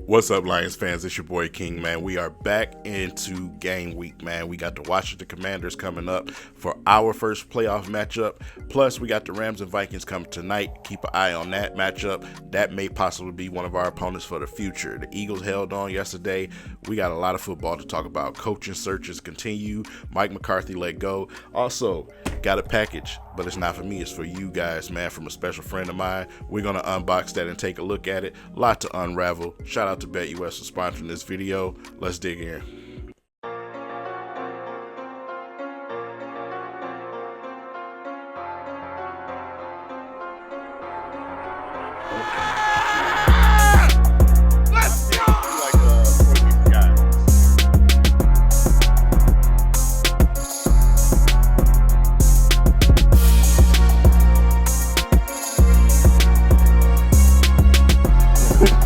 What's up, Lions fans? It's your boy King, man. We are back into game week, man. We got the Washington Commanders coming up for our first playoff matchup. Plus, we got the Rams and Vikings coming tonight. Keep an eye on that matchup. That may possibly be one of our opponents for the future. The Eagles held on yesterday. We got a lot of football to talk about. Coaching searches continue. Mike McCarthy let go. Also, got a package, but it's not for me. It's for you guys, man, from a special friend of mine. We're going to unbox that and take a look at it. A lot to unravel. Shout out to BetUS for sponsoring this video. Let's dig in.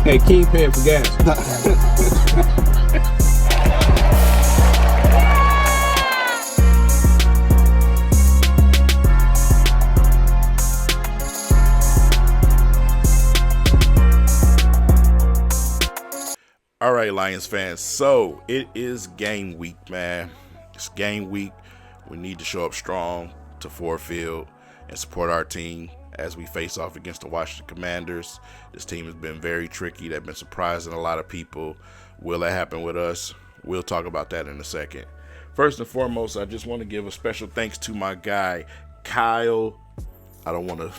Hey, King paying for gas. All right, Lions fans. So it is game week, man. It's game week. We need to show up strong to Ford Field and support our team as we face off against the Washington Commanders. This team has been very tricky. They've been surprising a lot of people. Will that happen with us? We'll talk about that in a second. First and foremost, I just want to give a special thanks to my guy, Kyle. I don't want to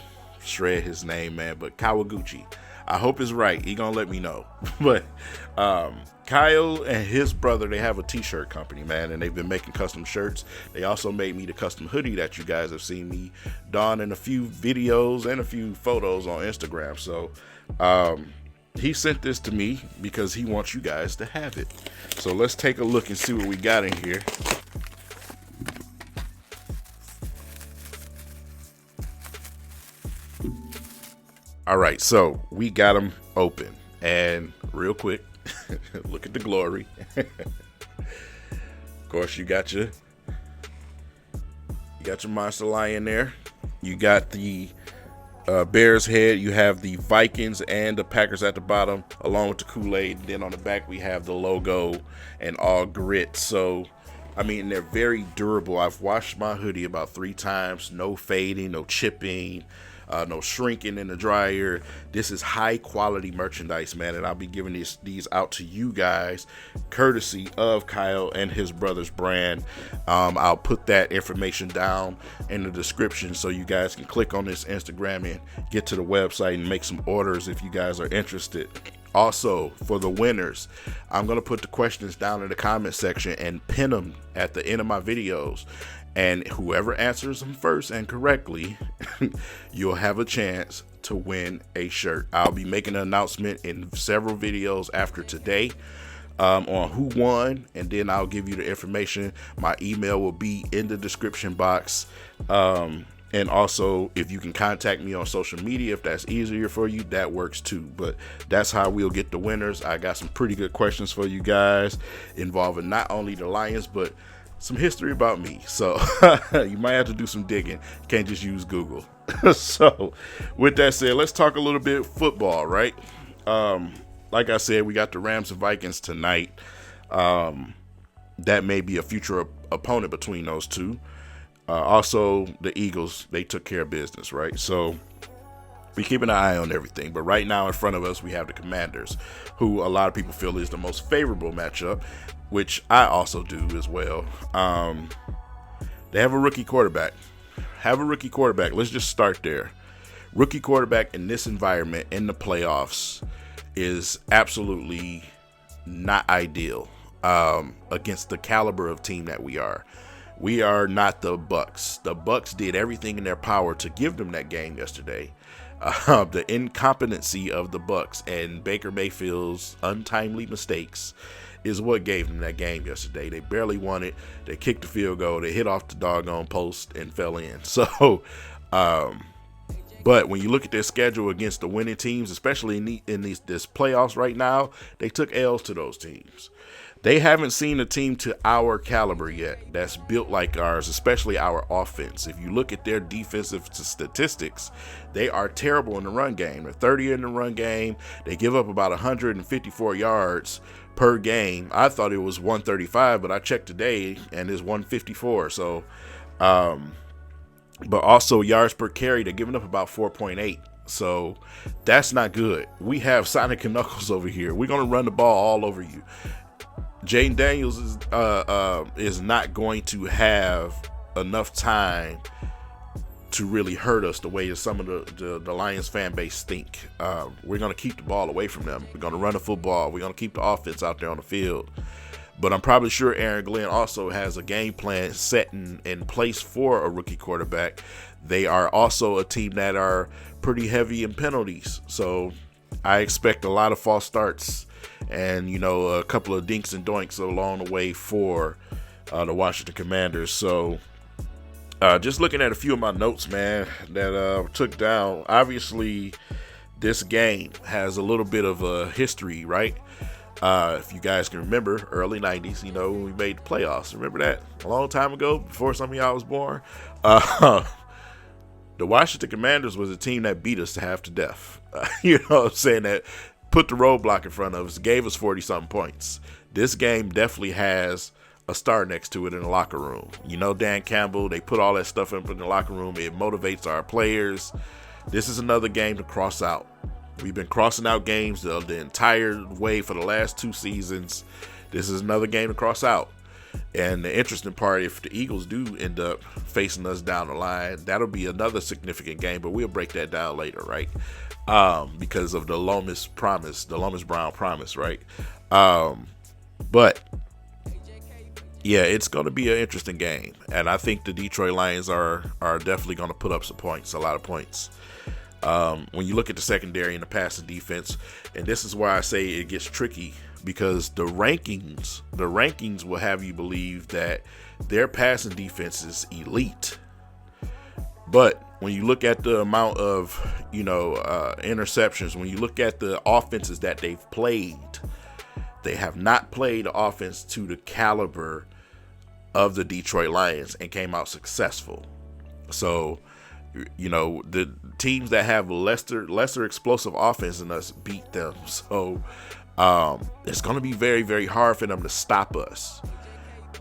shred his name, man, but Kawaguchi. I hope it's right. He gonna let me know. But Kyle and his brother, they have a t-shirt company, man, and they've been making custom shirts. They also made me the custom hoodie that you guys have seen me don in a few videos and a few photos on Instagram. So he sent this to me because he wants you guys to have it. So let's take a look and see what we got in here. All right, so we got them open, and real quick, look at the glory. Of course, you got your monster lion there. You got the Bears head. You have the Vikings and the Packers at the bottom, along with the Kool-Aid. Then on the back, we have the logo and all grit. So, I mean, they're very durable. I've washed my hoodie about 3 times. No fading, no chipping. No shrinking in the dryer. This is high quality merchandise, man, and I'll be giving these out to you guys courtesy of Kyle and his brother's brand. I'll put that information down in the description so you guys can click on this Instagram and get to the website and make some orders if you guys are interested. Also, for the winners, I'm going to put the questions down in the comment section and pin them at the end of my videos. And whoever answers them first and correctly, you'll have a chance to win a shirt. I'll be making an announcement in several videos after today on who won, and then I'll give you the information. My email will be in the description box. And also, if you can contact me on social media, if that's easier for you, that works too. But that's how we'll get the winners. I got some pretty good questions for you guys involving not only the Lions, but some history about me. So you might have to do some digging. You can't just use Google. So with that said, let's talk a little bit football, right? Like I said, we got the Rams and Vikings tonight. That may be a future opponent between those two. Also, the Eagles, they took care of business, right? So we keep an eye on everything. But right now in front of us, we have the Commanders, who a lot of people feel is the most favorable matchup, which I also do as well. They have a rookie quarterback. Let's just start there. Rookie quarterback in this environment in the playoffs is absolutely not ideal against the caliber of team that we are. We are not the Bucs. The Bucs did everything in their power to give them that game yesterday. The incompetency of the Bucs and Baker Mayfield's untimely mistakes is what gave them that game yesterday. They barely won it. They kicked the field goal. They hit off the doggone post and fell in. So, but when you look at their schedule against the winning teams, especially in this playoffs right now, they took L's to those teams. They haven't seen a team to our caliber yet that's built like ours, especially our offense. If you look at their defensive statistics, they are terrible in the run game. They're 30 in the run game. They give up about 154 yards per game. I thought it was 135, but I checked today and it's 154. So, but also yards per carry, they're giving up about 4.8. So that's not good. We have Sonic and Knuckles over here. We're going to run the ball all over you. Jayden Daniels is not going to have enough time to really hurt us the way some of the Lions fan base think. We're going to keep the ball away from them. We're going to run the football. We're going to keep the offense out there on the field. But I'm probably sure Aaron Glenn also has a game plan set in place for a rookie quarterback. They are also a team that are pretty heavy in penalties. So I expect a lot of false starts and, a couple of dinks and doinks along the way for the Washington Commanders. So just looking at a few of my notes, man, that I took down. Obviously, this game has a little bit of a history, right? If you guys can remember, early 90s, when we made the playoffs. Remember that? A long time ago, before some of y'all was born. The Washington Commanders was a team that beat us to half to death. You know what I'm saying? That put the roadblock in front of us, gave us 40-something points. This game definitely has a star next to it in the locker room. Dan Campbell, they put all that stuff in the locker room. It motivates our players. This is another game to cross out. We've been crossing out games the entire way for the last 2 seasons. This is another game to cross out. And the interesting part, if the Eagles do end up facing us down the line, that'll be another significant game, but we'll break that down later, right? Because of the Lomas Brown promise, right? But yeah, it's going to be an interesting game. And I think the Detroit Lions are definitely going to put up some points, a lot of points. When you look at the secondary and the passing defense, and this is why I say it gets tricky, because the rankings will have you believe that their passing defense is elite. But when you look at the amount of, interceptions, when you look at the offenses that they've played, they have not played the offense to the caliber of the Detroit Lions and came out successful. So, the teams that have lesser explosive offense than us beat them. So it's going to be very, very hard for them to stop us.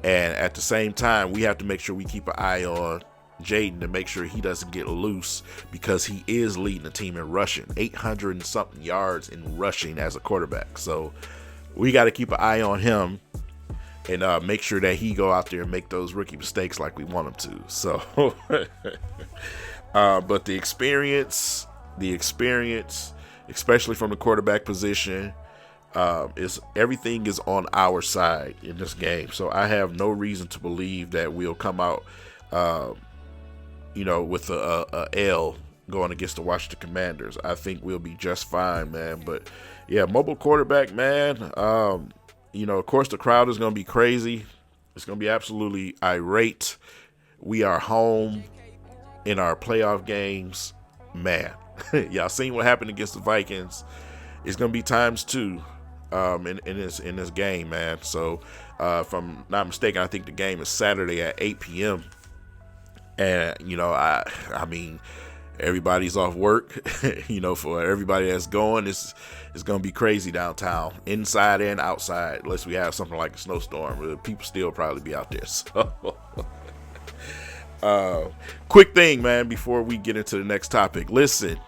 And at the same time, we have to make sure we keep an eye on Jayden to make sure he doesn't get loose, because he is leading the team in rushing, 800 and something yards in rushing as a quarterback. So we got to keep an eye on him and make sure that he go out there and make those rookie mistakes like we want him to. So, but the experience, especially from the quarterback position, everything is on our side in this game. So I have no reason to believe that we'll come out, with a L going against the Washington Commanders. I think we'll be just fine, man. But yeah, mobile quarterback, man. Of course the crowd is going to be crazy. It's going to be absolutely irate. We are home in our playoff games, man. Y'all seen what happened against the Vikings. It's going to be times 2. In this game, man. So, if I'm not mistaken, I think the game is Saturday at 8 p.m. And, I mean, everybody's off work. For everybody that's going, it's going to be crazy downtown, inside and outside, unless we have something like a snowstorm. People still probably be out there. So, quick thing, man, before we get into the next topic. Listen,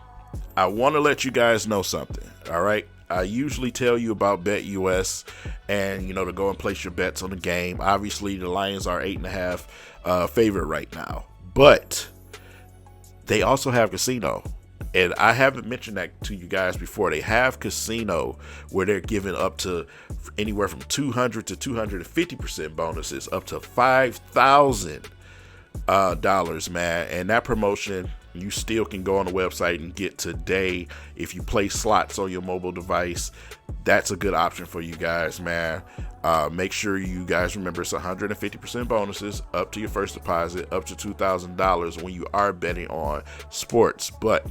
I want to let you guys know something, all right? I usually tell you about BetUS and, to go and place your bets on the game. Obviously, the Lions are 8.5 favorite right now, but they also have casino. And I haven't mentioned that to you guys before. They have casino where they're giving up to anywhere from 200 to 250% bonuses, up to $5,000, man. And that promotion, you still can go on the website and get today. If you play slots on your mobile device, that's a good option for you guys, man. Make sure you guys remember it's 150% bonuses up to your first deposit, up to $2,000 when you are betting on sports. But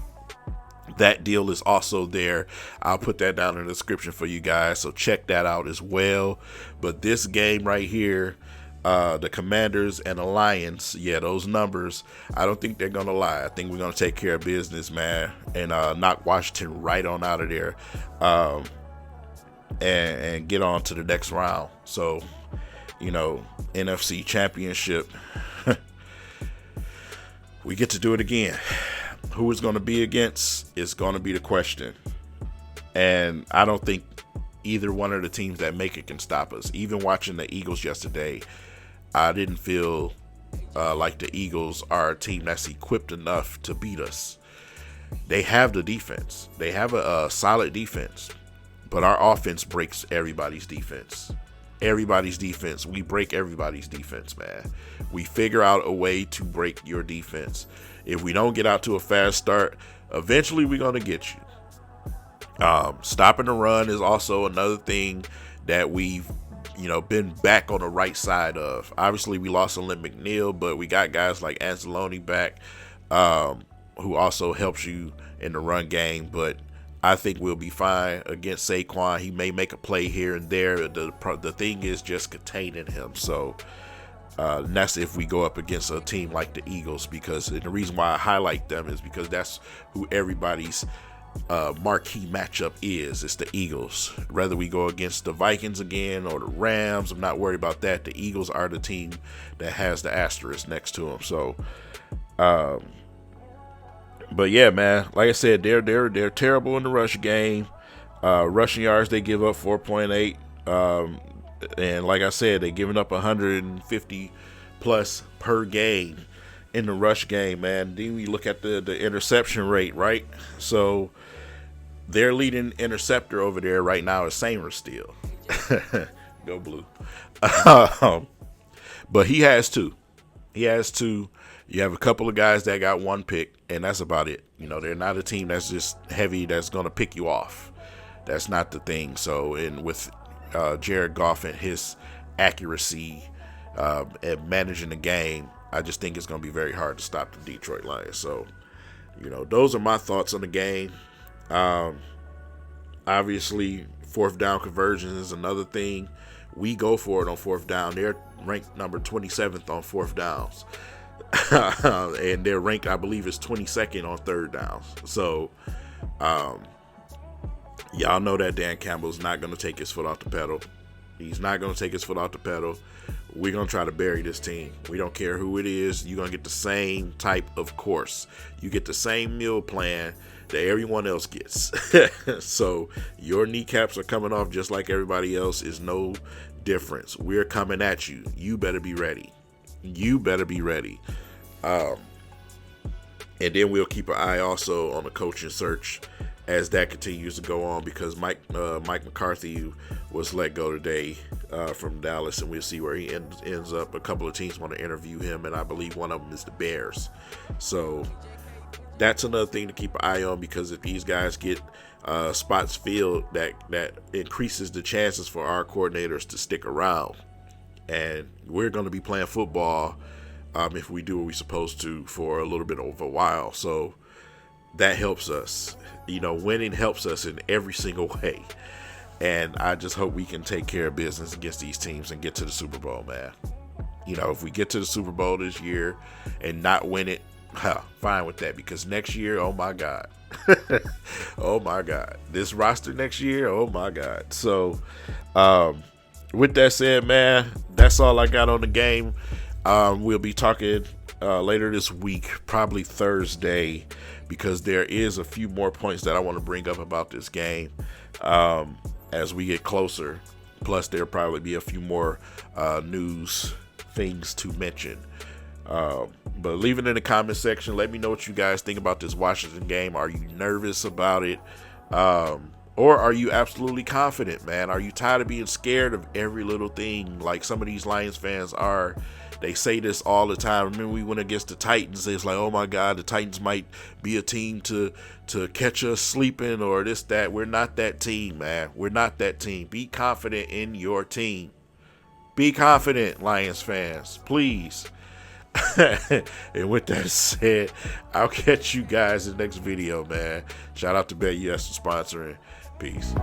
That deal is also there. I'll put that down in the description for you guys, so check that out as well. But this game right here, the Commanders and the Lions, yeah, those numbers, I don't think they're going to lie. I think we're going to take care of business, man, and knock Washington right on out of there, and get on to the next round. So, NFC Championship, we get to do it again. Who it's going to be against is going to be the question. And I don't think either one of the teams that make it can stop us. Even watching the Eagles yesterday, I didn't feel like the Eagles are a team that's equipped enough to beat us. They have the defense. They have a solid defense. But our offense breaks everybody's defense. Everybody's defense. We break everybody's defense, man. We figure out a way to break your defense. If we don't get out to a fast start, eventually we're going to get you. Stopping the run is also another thing that we've, been back on the right side of. Obviously, we lost Olin McNeil, but we got guys like Anzalone back, who also helps you in the run game. But I think we'll be fine against Saquon. He may make a play here and there. The thing is just containing him. So and that's if we go up against a team like the Eagles, and the reason why I highlight them is because that's who everybody's marquee matchup is. It's the Eagles. Whether we go against the Vikings again or the Rams, I'm not worried about that. The Eagles are the team that has the asterisk next to them. So, but yeah, man, like I said, they're terrible in the rush game. Rushing yards, they give up 4.8. And like I said, they're giving up 150 plus per game in the rush game, man. Then we look at the interception rate, right? So their leading interceptor over there right now is Samer still. Go Blue. But he has two. You have a couple of guys that got one pick, and that's about it. They're not a team that's just heavy that's going to pick you off. That's not the thing. So, and with Jared Goff and his accuracy at managing the game, I just think it's going to be very hard to stop the Detroit Lions. So, those are my thoughts on the game. Obviously, fourth down conversion is another thing. We go for it on fourth down. They're ranked number 27th on fourth downs. And they're ranked, I believe, is 22nd on third downs. So, y'all know that Dan Campbell's not going to take his foot off the pedal. He's not going to take his foot off the pedal. We're going to try to bury this team. We don't care who it is. You're going to get the same type of course. You get the same meal plan that everyone else gets. So your kneecaps are coming off just like everybody else. Is no difference. We're coming at you. You better be ready. And then we'll keep an eye also on the coaching search as that continues to go on, because Mike McCarthy was let go today from Dallas, and we'll see where he ends up. A couple of teams want to interview him, and I believe one of them is the Bears. So that's another thing to keep an eye on, because if these guys get spots filled, that increases the chances for our coordinators to stick around. And we're going to be playing football if we do what we're supposed to for a little bit of a while. So that helps us. Winning helps us in every single way. And I just hope we can take care of business against these teams and get to the Super Bowl, man. If we get to the Super Bowl this year and not win it, fine with that. Because next year, oh my God. Oh my God. This roster next year, oh my God. So, with that said, man, that's all I got on the game. We'll be talking later this week, probably Thursday, because there is a few more points that I want to bring up about this game as we get closer. Plus, there'll probably be a few more news things to mention. But leave it in the comment section. Let me know what you guys think about this Washington game. Are you nervous about it? Or are you absolutely confident, man? Are you tired of being scared of every little thing like some of these Lions fans are? They say this all the time. Remember we went against the Titans. It's like, oh my God, the Titans might be a team to catch us sleeping or this, that. We're not that team, man. We're not that team. Be confident in your team. Be confident, Lions fans, please. And with that said, I'll catch you guys in the next video, man. Shout out to BetUS for sponsoring. Peace.